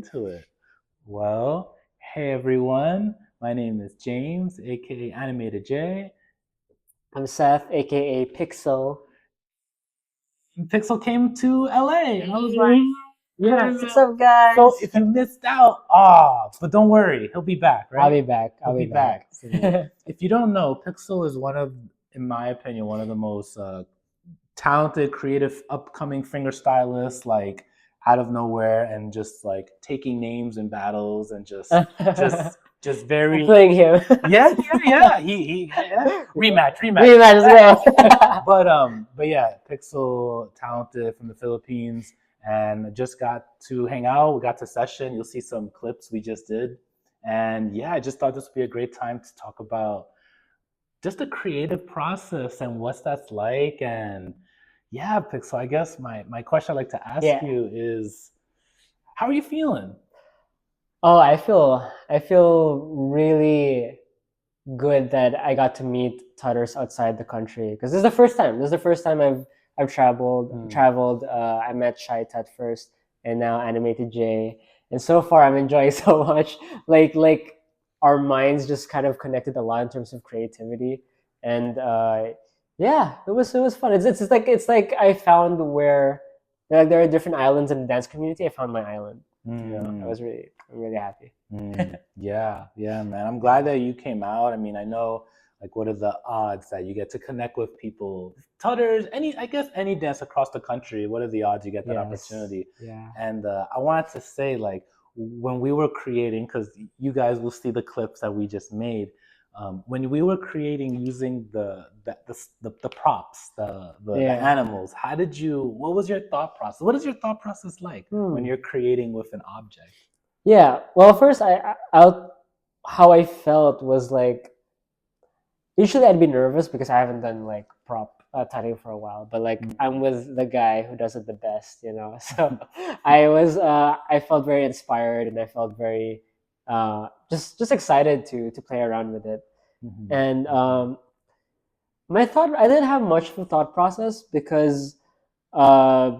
into it. Well, hey everyone. My name is James, aka Animated J. I'm Seth, aka Pixel. Pixel came to LA. I was like, yeah. What's up, guys? So if you missed out, but don't worry, he'll be back, I'll right? be back. He'll I'll be be back. back. So if you don't know, Pixel is in my opinion, one of the most talented, creative, upcoming finger stylists, like out of nowhere, and just like taking names in battles, and just just very I'm playing him. yeah. Rematch. Rematch, let's go. But yeah, Pixel, talented from the Philippines, and just got to hang out. We got to session. You'll see some clips we just did, and yeah, I just thought this would be a great time to talk about just the creative process and what that's like. And yeah, Pixel, I guess my question I'd like to ask Yeah. you is, how are you feeling? Oh, I feel really good that I got to meet Tutters outside the country because this is the first time. This is the first time I've traveled. Hmm. I met Shy Tut first, and now Animated J. And so far, I'm enjoying so much. Like our minds just kind of connected a lot in terms of creativity, and yeah, it was fun. It's like I found where like there are different islands in the dance community. I found my island. Mm. I'm really happy. Yeah, man. I'm glad that you came out. I mean, I know, like, what are the odds that you get to connect with people, tutters, I guess any dance across the country. What are the odds you get that Yes. opportunity? Yeah. And I wanted to say, like, when we were creating, because you guys will see the clips that we just made. When we were creating using the props, the Yeah. animals, what was your thought process? What is your thought process like when Hmm. you're creating with an object? Yeah. Well, first, how I felt was like usually I'd be nervous because I haven't done like prop tattooing for a while, but like I'm with the guy who does it the best, you know. So I felt very inspired and I felt very just excited to play around with it. Mhm. And my thought I didn't have much of a thought process because uh,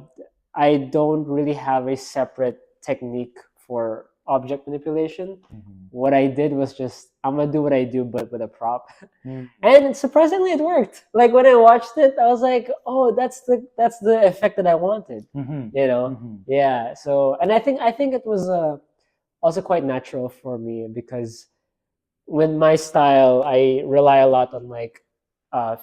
I don't really have a separate technique for object manipulation. Mhm. What I did was just I'm gonna do what I do, but with a prop, Mhm. and surprisingly, it worked. Like when I watched it, I was like, "Oh, that's the effect that I wanted," Mhm. you know? Mhm. Yeah. So, and I think it was also quite natural for me because with my style, I rely a lot on like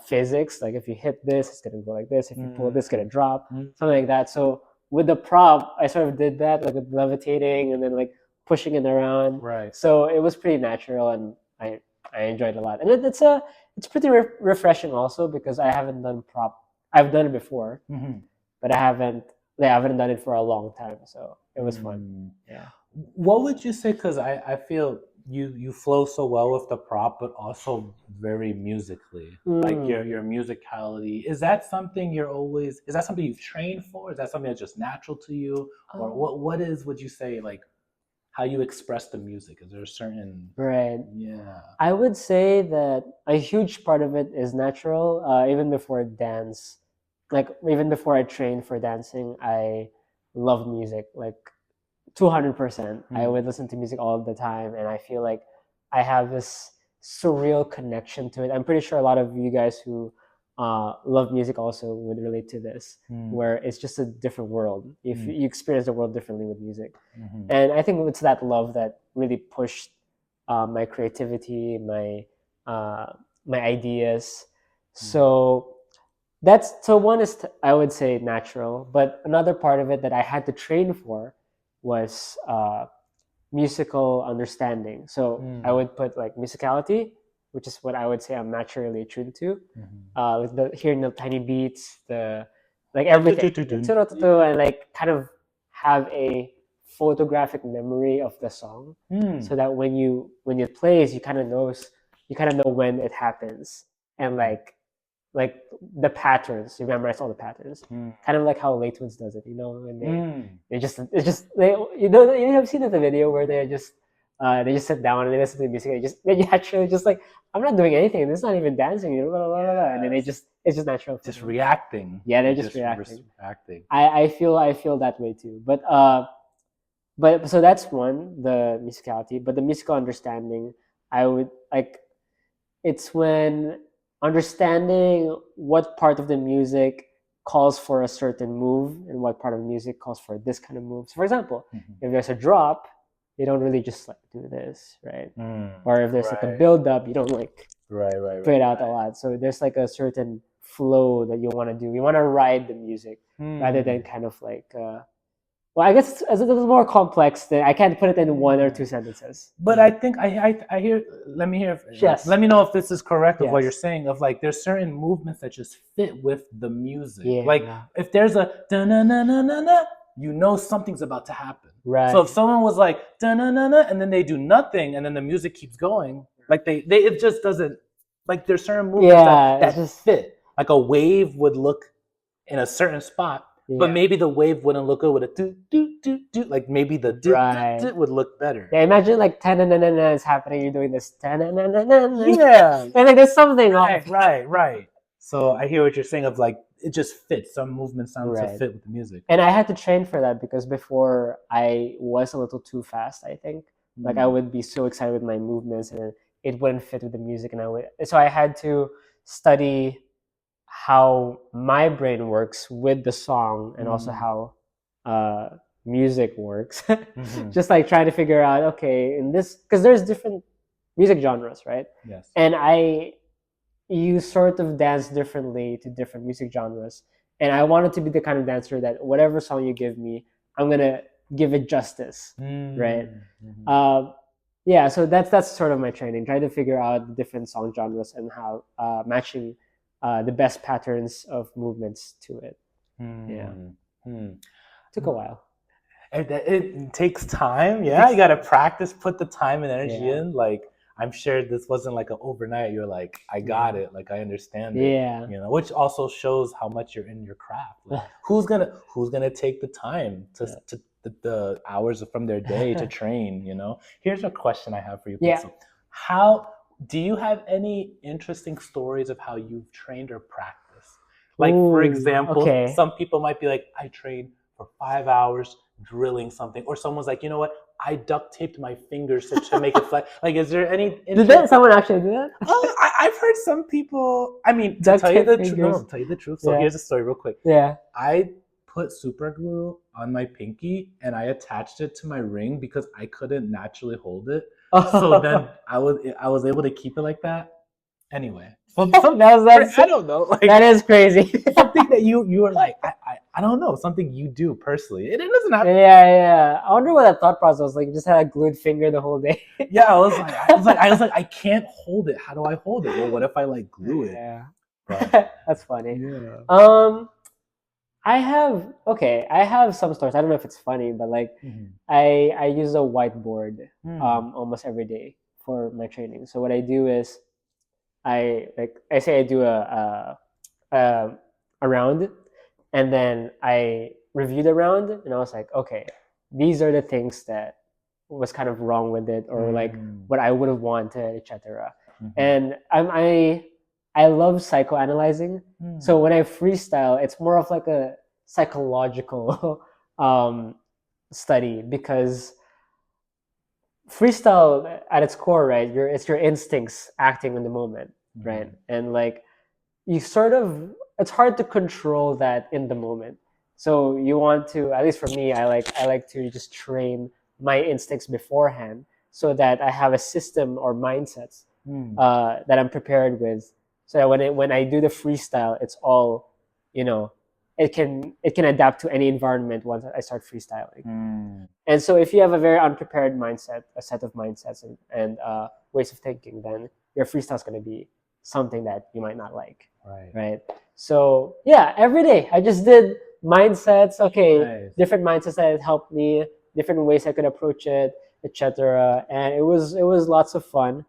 physics. Like if you hit this, it's gonna go like this. If you pull this, it's gonna drop, Mhm. something like that. So with the prop, I sort of did that, like with levitating and then like pushing it around. Right. So it was pretty natural, and I enjoyed it a lot. And it's pretty refreshing also because I haven't done prop. I've done it before, Mhm. but I haven't done it for a long time. So it was fun. Mm. Yeah. What would you say? Because I feel you flow so well with the prop, but also very musically. Like Mm. your musicality. Is that something you're always? Is that something you've trained for? Is that something that's just natural to you? Or Oh. would you say, like, how you express the music? Is there a certain? Right. Yeah. I would say that a huge part of it is natural. Even before dance, like even before I trained for dancing, I love music. Like 200%. I Mm. would listen to music all the time, and I feel like I have this surreal connection to it. I'm pretty sure a lot of you guys who love music also would relate to this, Mm. where it's just a different world. If Mm. you experience the world differently with music, Mhm. and I think it's that love that really pushed my creativity, uh, my ideas. Mm. So one is I would say natural, but another part of it that I had to train for was musical understanding. So I Mm. would put like musicality, which is what I would say I'm naturally attuned to. Mhm. With hearing the tiny beats, the like everything, and like kind of have a photographic memory of the song, Mm. so that when it plays, you kind of know when it happens, and like the patterns. You memorize all the patterns, Mm. kind of like how Laytoons does it. You know, when Mm. you have seen the video where they just sit down and they listen to the music. And they actually just like I'm not doing anything. It's not even dancing. Blah, blah, blah, blah, and then Yes. it's just natural for Just them. reacting. Yeah, they're just Just reacting. reacting. I feel that way too. But but so that's one, the musicality. But the musical understanding, I would like, it's when understanding what part of the music calls for a certain move and what part of the music calls for this kind of move. So for example, if there's a drop, you don't really just like do this, right? Or if there's like a Right. build up, you don't like Right. spread out a lot. So there's like a certain flow that you want to do. You want to ride the music rather than kind of like well, I guess it's a little more complex than I can't put it in one or two sentences. But I think I hear. Let me hear. Yes. Let me know if this is correct of what Yes. you're saying. Of like, there's certain movements that just fit with the music. Yeah. Like if there's a da na na na na na, you know something's about to happen. Right. So if someone was like da na na na, and then they do nothing, and then the music keeps going, like they it just doesn't. Like there's certain movements Yeah, that it's just- fit. Like a wave would look in a certain spot. But Yeah. maybe the wave wouldn't look good with a do do do do. Like maybe the do Right. do would look better. Yeah, imagine like ta-na-na-na-na is happening, you're doing this ta-na-na-na-na. Yeah. And like there's something Right, off. right. So I hear what you're saying of like it just fits. Some movements sound to Right. fit with the music. And I had to train for that because before I was a little too fast, I think. Like I would be so excited with my movements and it wouldn't fit with the music, and so I had to study how my brain works with the song and also how music works. Just like trying to figure out, okay, in this, because there's different music genres, right? Yes. And you sort of dance differently to different music genres. And I wanted to be the kind of dancer that whatever song you give me, I'm gonna give it justice, right? Yeah, so that's sort of my training, trying to figure out the different song genres and how matching the best patterns of movements to it. Yeah. Took a while. It takes time. Yeah, you gotta practice, put the time and energy Yeah. in. Like I'm sure this wasn't like an overnight. You're like, I got it. Like I understand it. Yeah. You know, which also shows how much you're in your craft. Like, who's gonna take the time to the hours from their day to train? You know. Here's a question I have for you, Yeah. Pixel. How do you have any interesting stories of how you've trained or practiced? Like for Ooh, example, okay. some people might be like, I trained for 5 hours drilling something, or someone's like, you know what, I duct taped my fingers to make it flat. Like, is there any? Did someone actually do that? Oh, I've heard some people. I mean, to Duct tell you tape the truth, fingers. no, tell you the truth. So Yeah. here's a story, real quick. Yeah. I put super glue on my pinky and I attached it to my ring because I couldn't naturally hold it. So then I was able to keep it like that. Anyway, that's I don't know. Like, that is crazy. something that you were like, I don't know, something you do personally. It doesn't have. Yeah. I wonder what that thought process was like. You just had a glued finger the whole day. Yeah, I was like, I can't hold it. How do I hold it? Well, what if I like glue it? Yeah. But, That's funny. yeah. I have some stories. I don't know if it's funny, but like I use a whiteboard almost every day for my training. So what I do is I say I do a round, and then I review the round, and I was like, okay, these are the things that was kind of wrong with it, or like what I would have wanted, etc. And I love psychoanalyzing. So when I freestyle, it's more of like a psychological study, because freestyle at its core, right? It's your instincts acting in the moment, right? And like you sort of, it's hard to control that in the moment. So you want to, at least for me, I like to just train my instincts beforehand so that I have a system or mindsets that I'm prepared with. So that when I do the freestyle, it's all, it can adapt to any environment once I start freestyling. And so if you have a very unprepared mindset, a set of mindsets and ways of thinking, then your freestyle is going to be something that you might not like. Right. So yeah, every day I just did mindsets. Okay, Nice. different mindsets that helped me, different ways I could approach it, etc. And it was lots of fun.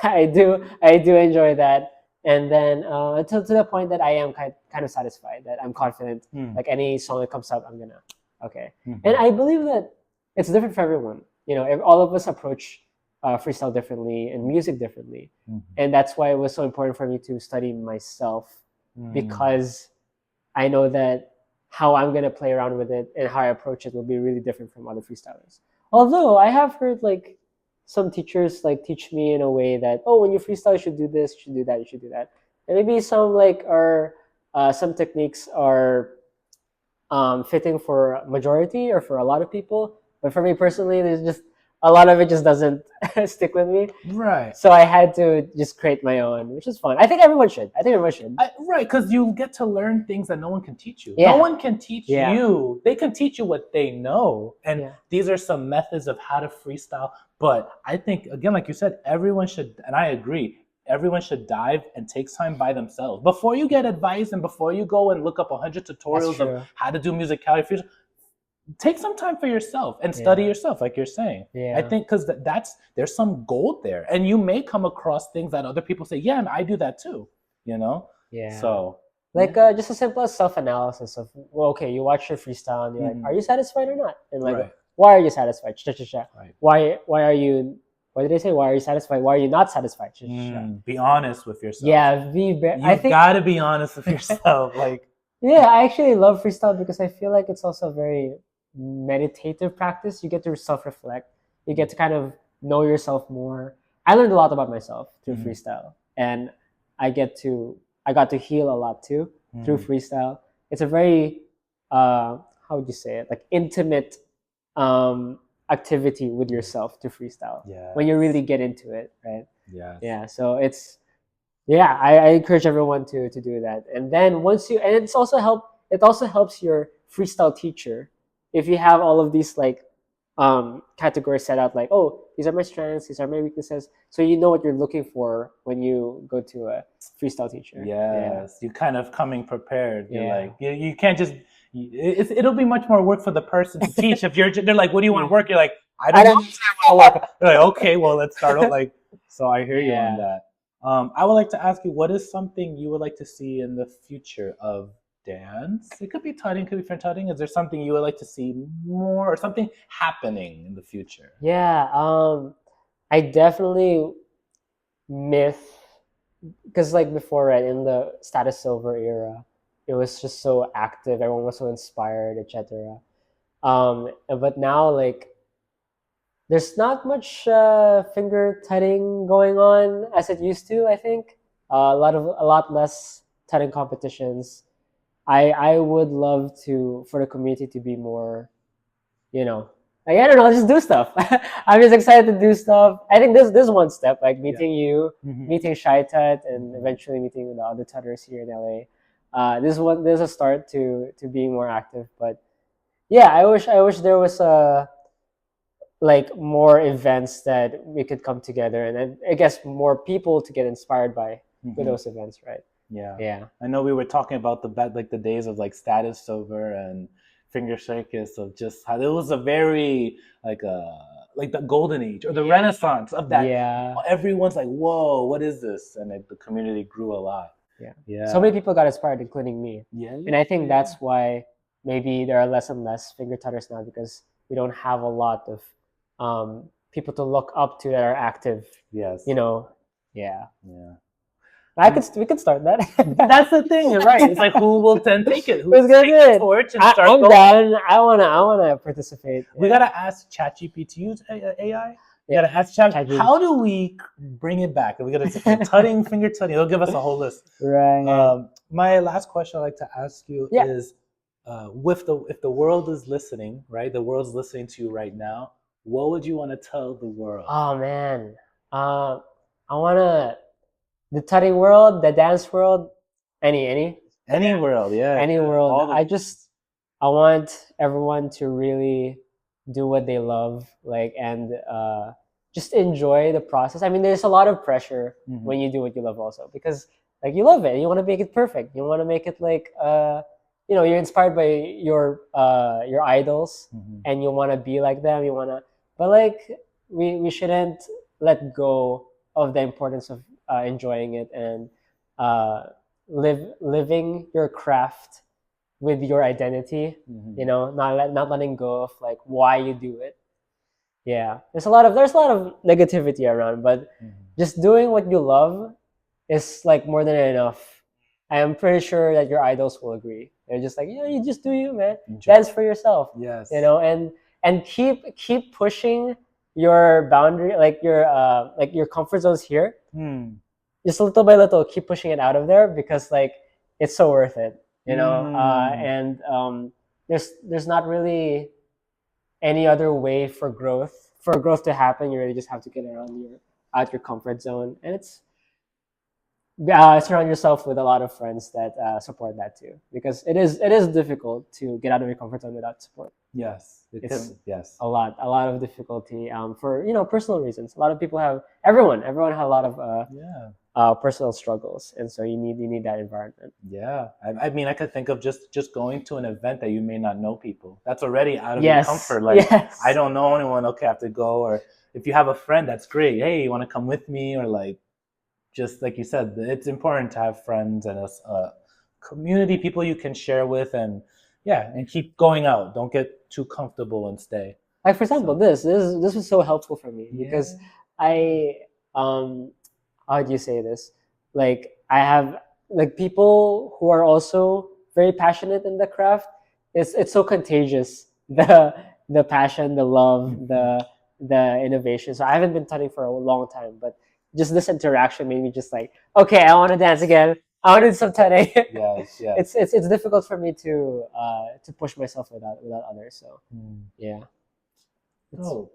I do enjoy that. And then until to the point that I am kind of satisfied, that I'm confident. Like any song that comes up, I'm gonna And I believe that it's different for everyone. All of us approach freestyle differently and music differently, and that's why it was so important for me to study myself, because I know that how I'm gonna play around with it and how I approach it will be really different from other freestylers. Although I have heard like some teachers like teach me in a way that, oh, when you freestyle, you should do this, you should do that, you should do that. And maybe some like are some techniques are fitting for a majority or for a lot of people. But for me personally, there's just a lot of it just doesn't stick with me. Right. So I had to just create my own, which is fun. I think everyone should. I think everyone should. Right, because you get to learn things that no one can teach you. Yeah. No one can teach Yeah. you. They can teach you what they know. And Yeah. these are some methods of how to freestyle. But I think, again, like you said, everyone should, and I agree, everyone should dive and take time by themselves. Before you get advice and before you go and look up 100 tutorials true. of how to do musicality, freestyle, take some time for yourself and study Yeah. yourself, like you're saying. Yeah. I think because there's some gold there. And you may come across things that other people say, yeah, and I do that too, you know? Yeah. So, like just as simple as self-analysis of, well, okay, you watch your freestyle and you're like, are you satisfied or not? And like, right. why are you satisfied? Right. Why are you? What did they say? Why are you satisfied? Why are you not satisfied? Be honest with yourself. Yeah, I think gotta be honest with yourself. Like, yeah, I actually love freestyle because I feel like it's also a very meditative practice. You get to self-reflect. You get to kind of know yourself more. I learned a lot about myself through freestyle, and I got to heal a lot too through freestyle. It's a very how would you say it? Like intimate activity with yourself to freestyle. yeah, When you really get into it, right? yeah, Yeah. So I encourage everyone to do that. And then it also helps your freestyle teacher if you have all of these like categories set out, like, oh, these are my strengths, these are my weaknesses, so you know what you're looking for when you go to a freestyle teacher. Yes, you kind of coming prepared. You're Yeah. like, you can't just. It'll be much more work for the person to teach if they're like, what do you want to work? You're like, I don't know. I want to work. They're like, okay, well, let's start out like. So I hear you on that. I would like to ask you, what is something you would like to see in the future of dance? It could be tutting, could be French tutting. Is there something you would like to see more, or something happening in the future? Yeah, I definitely miss, because like before, right, in the Status Silver era, it was just so active. Everyone was so inspired, etc. But now, like, there's not much finger tutting going on as it used to. I think a lot less tutting competitions. I would love for the community to be more, like, I don't know, just do stuff. I'm just excited to do stuff. I think this one step, like meeting you, meeting Shy Tut, and eventually meeting the other tutters here in LA. This is a start to being more active. But yeah, I wish there was like more events that we could come together, and I guess more people to get inspired by with those events, right? Yeah. I know we were talking about the days of like Status Silver and Finger Circus, of just how it was a very like the golden age or the renaissance of that. Yeah. Everyone's like, whoa, what is this? And the community grew a lot. Yeah. So many people got inspired, including me. Yeah. And I think that's why maybe there are less and less finger tutters now, because we don't have a lot of people to look up to that are active. Yes. Yeah. We could start that. That's the thing, you're right. It's like, who will then take it? Who's gonna do it? Torch and I'm down. I wanna participate. We gotta ask ChatGPT to use AI. We gotta ask ChatGPT. How do we bring it back? We gotta say tutting, finger tutting. They'll give us a whole list. Right. My last question I'd like to ask you is, if the world is listening, right? The world's listening to you right now. What would you want to tell the world? Oh man, I wanna. The tutting world, the dance world, any world, yeah. Any world. I want everyone to really do what they love, like, and just enjoy the process. I mean, there's a lot of pressure when you do what you love also, because like you love it and you want to make it perfect. You want to make it like you're inspired by your idols and you want to be like them. But like we shouldn't let go of the importance of enjoying it and living your craft with your identity. Not letting go of like why you do it. Yeah, there's a lot of negativity around, but just doing what you love is like more than enough I am pretty sure that your idols will agree. They're just like, yeah, you just do you, man. Enjoy. Dance for yourself. Yes. You know, and keep pushing your boundary, like your comfort zones here. Just little by little, keep pushing it out of there, because like it's so worth it. You know, and there's not really any other way for growth to happen. You really just have to get out your comfort zone, and it's surround yourself with a lot of friends that support that too, because it is difficult to get out of your comfort zone without support. Yes, yes, a lot of difficulty for personal reasons. A lot of people everyone have a lot of personal struggles, and so you need that environment. Yeah, I mean, I could think of just going to an event that you may not know people. That's already out of your comfort. Like, I don't know anyone. Okay, I have to go. Or if you have a friend, that's great. Hey, you want to come with me? Or like, just like you said, it's important to have friends and a community, people you can share with, and keep going out. Don't get too comfortable and stay. Like, for example, this was so helpful for me because I how do you say this? Like, I have like people who are also very passionate in the craft. It's so contagious. The passion, the love, the innovation. So I haven't been tutting for a long time, but just this interaction made me just like, okay, I want to dance again. I want to do some tutting. Yes. It's difficult for me to push myself without others. So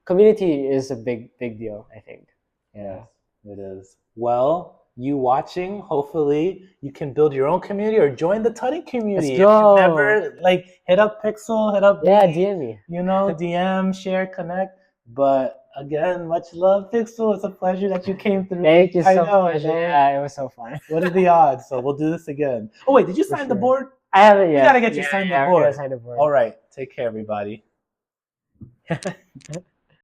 community is a big deal, I think. Yeah, it is. Well, you watching, hopefully you can build your own community or join the tutting community. Let's go. If you've never, like, hit up Pixel, hit up DM me. DM, share, connect. But again, much love, Pixel. It's a pleasure that you came through. Thank you so much. Yeah, it was so fun. What are the odds? So we'll do this again. Oh wait, did you sign the board? I haven't yet. We gotta get you signed the board. Sign the board. All right. Take care, everybody.